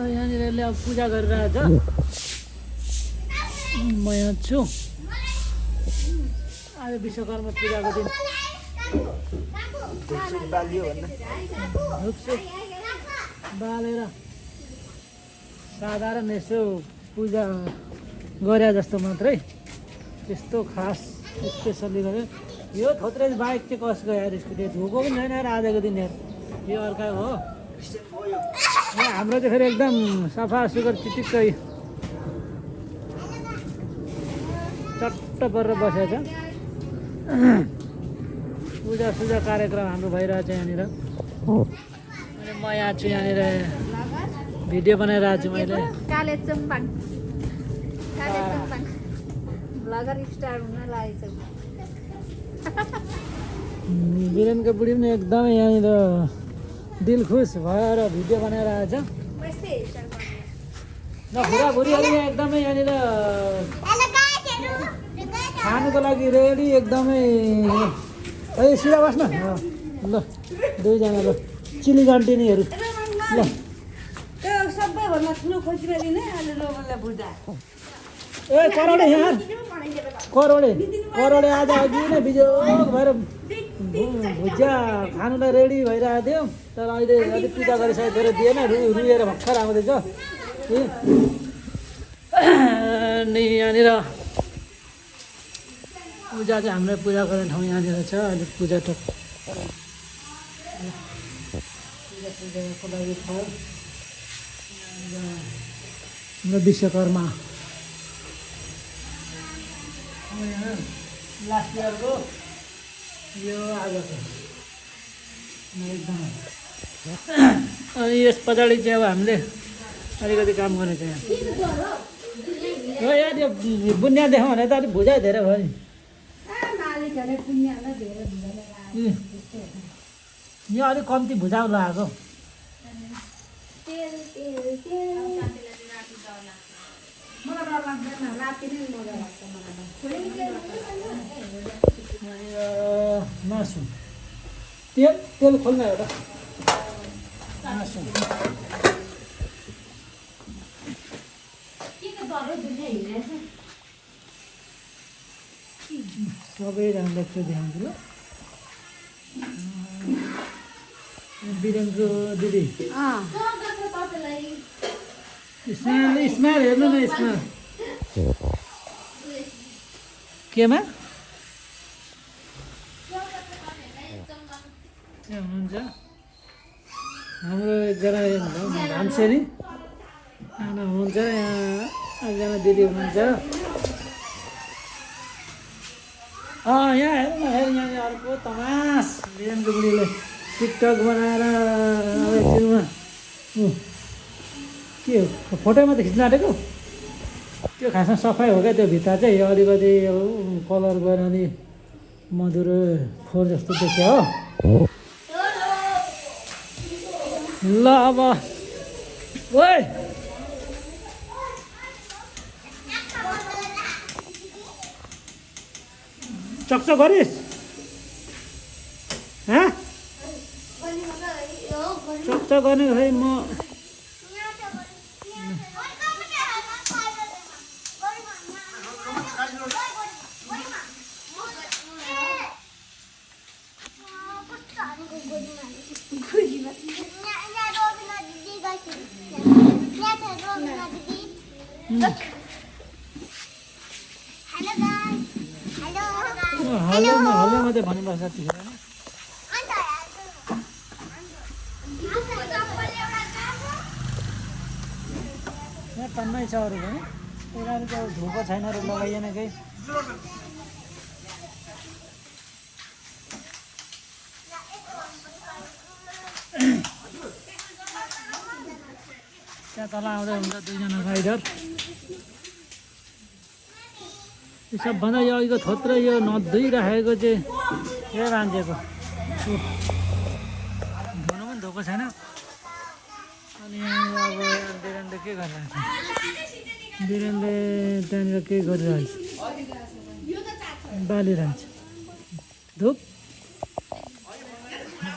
यहाँनिर यसले अब पूजा गरिरहेछ। म यहाँ छु। आज विश्वकर्मा पूजाको दिन ढुकसुक बालेर साधारण यसो पूजा गरे जस्तो मात्रै, त्यस्तो खास स्पेसली गऱ्यो। यो थोत्रे बाइक चाहिँ कसको यार, स्कुटी धोको पनि छैन यार आजको दिन यार। यो अर्काको हो, हाम्रो चाहिँ फेरि एकदम सफा सुग्घर चिटिक्कै चट्ट परेर बसेको छ। पूजा सुजा कार्यक्रम हाम्रो भइरहेछ यहाँनिर। अनि म यहाँ छु, यहाँनिर भिडियो बनाइरहेको छु मैले। काले चम्पाङ ब्लगर स्टार हुन लागेको छ। बिरेनको बुढी पनि एकदमै यहाँनिर दिल खुस भएर भिडियो बनाइरहेछ। र बुढाबुढीहरू यहाँ एकदमै यहाँनिर खानुको लागि रेडी एकदमै। ए सिधा बस्न ल, दुईजना ल चिली कन्टिनीहरू ल। सबैभन्दा ठुलो खोजीमा दिने अहिले लोबललाई बुझा। ए करोडे यहाँ करोडे आज अघि नै बिजोग भएर भुजिया खानुलाई रेडी भइरहेको थियो, तर अहिले अलिक पूजा गरिसकेर दिएन, रुएर भर्खर आउँदैछ। अनि यहाँनिर पूजा चाहिँ हाम्रो पूजा गर्ने ठाउँ यहाँनिर छ। अलिक पूजा पूजाको लागि ठाउँ हाम्रो विश्वकर्मा लास्ट इयरको यो आजको एकदम। अनि यस पछाडि चाहिँ अब हामीले अलिकति काम गर्ने छ यहाँ। हो यार यो बुनिया देखाउँ भने त अलिक भुजाइ धेरै भयो नि। यो अलिक कम्ती भुजाउ लगाएको। मासु तेल खोल्न एउटा मासु सबैजनालाई चाहिँ देखाउँछु ल। बिरेनको दिदी स्माइल हेर्नु न, स्माइल केमा हुनुहुन्छ हाम्रो एकजना भान्सेनी हुनुहुन्छ, यहाँ एकजना दिदी हुनुहुन्छ। यहाँ हेर्नु न, फेरि यहाँ अर्को तमास बिरेनको बुढीले टिकटक बनाएर एकछिनमा के हो फोटोमा त खिच्न आँटेको त्यो खासमा सफाइ हो क्या। त्यो भित्ता चाहिँ यो अलिकति कलर गएर अनि मधुरो फोहोर जस्तो देख्यो हो। ल अब ओइ चकचक गरिस् चकचक गर्ने खै म हल्लो मात्रै भनिबस्छ त्यतिखेर नि। यहाँ टन्नै छ अरू पनि यिनीहरू त धोको छैन र लगाइएन केही। त्यहाँ तल आउँदै हुन्छ दुईजना राइडर। यो सबभन्दा यो अघिको थोत्रो यो नधोइराखेको चाहिँ यो मान्छेको धुनु पनि धोएको छैन। अनि यहाँ अब बिरेनले के गरिरहेको छ, बिरेनले त्यहाँनिर के गरिरहेछ, बालिरहेछ, धुप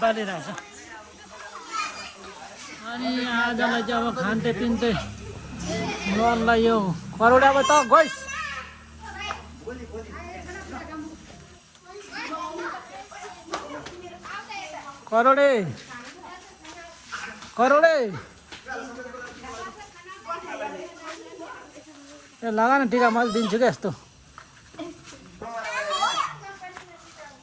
बालिरहेछ। अनि आजलाई चाहिँ अब खान्थे पिन्थे नलाई यो करोडा अब त गइस करोडे करोडे ए लगा न टिका मैले दिन्छु क्या यस्तो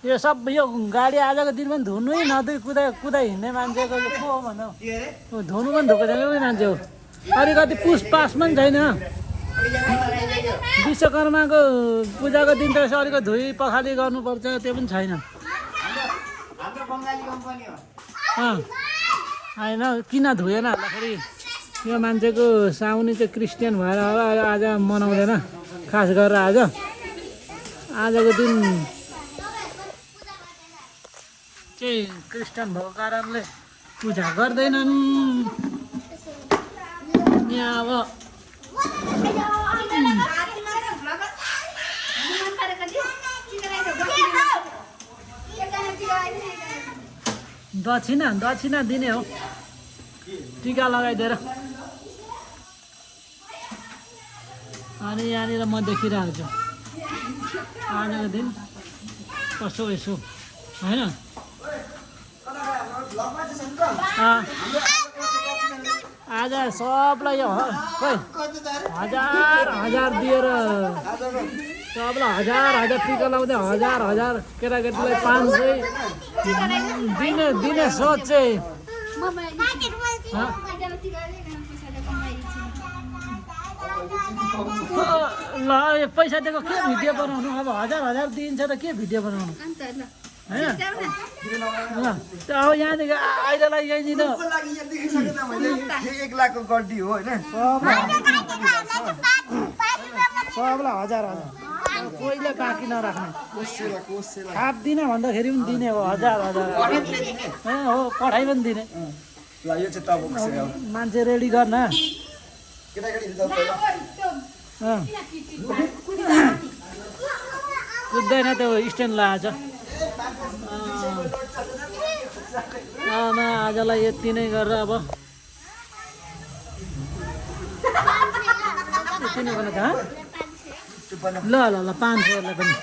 यो सब यो गाडी आजको दिन पनि धुनै नधुई कुदाइ हिँड्ने मान्छेको को हो भनौँ धुनु पनि धोएको छैन कोही मान्छे हो अलिकति पुसपास पनि छैन विश्वकर्माको पूजाको दिन त यसो अलिकति धुई पखाली गर्नुपर्छ त्यो पनि छैन होइन किन धुएन भन्दाखेरि यो मान्छेको साउनी चाहिँ क्रिस्चियन भएर होला आज मनाउँदैन खास गरेर आजको दिन चाहिँ क्रिस्चियन भएको कारणले पूजा गर्दैनन् यहाँ अब दक्षिणा दिने हो टिका लगाइदिएर अनि यहाँनिर म देखिरहेको छु आजको दिन कसो यसो होइन आज सबलाई खै हजार दिएर सबलाई हजार टिका लाउँदै हजार केटाकेटीलाई 500 दिने सोच चाहिँ ल पैसा दिएको के भिडियो बनाउनु अब हजार दिन्छ त के भिडियो बनाउनु होइन ल अब यहाँदेखि आइजलाई यहीँनिर 1 लाखको गड्डी हो होइन सबलाई हजार कोहीले बाँकी नराख्ने खाप दिने भन्दाखेरि पनि दिने हो हजार हो पठाइ पनि दिने मान्छे रेडी गर्न कुद्दैन त्यो स्ट्यान्ड लगाएको छ आजलाई यति नै गरेर अब यति नै गर्नु ल 500 पनि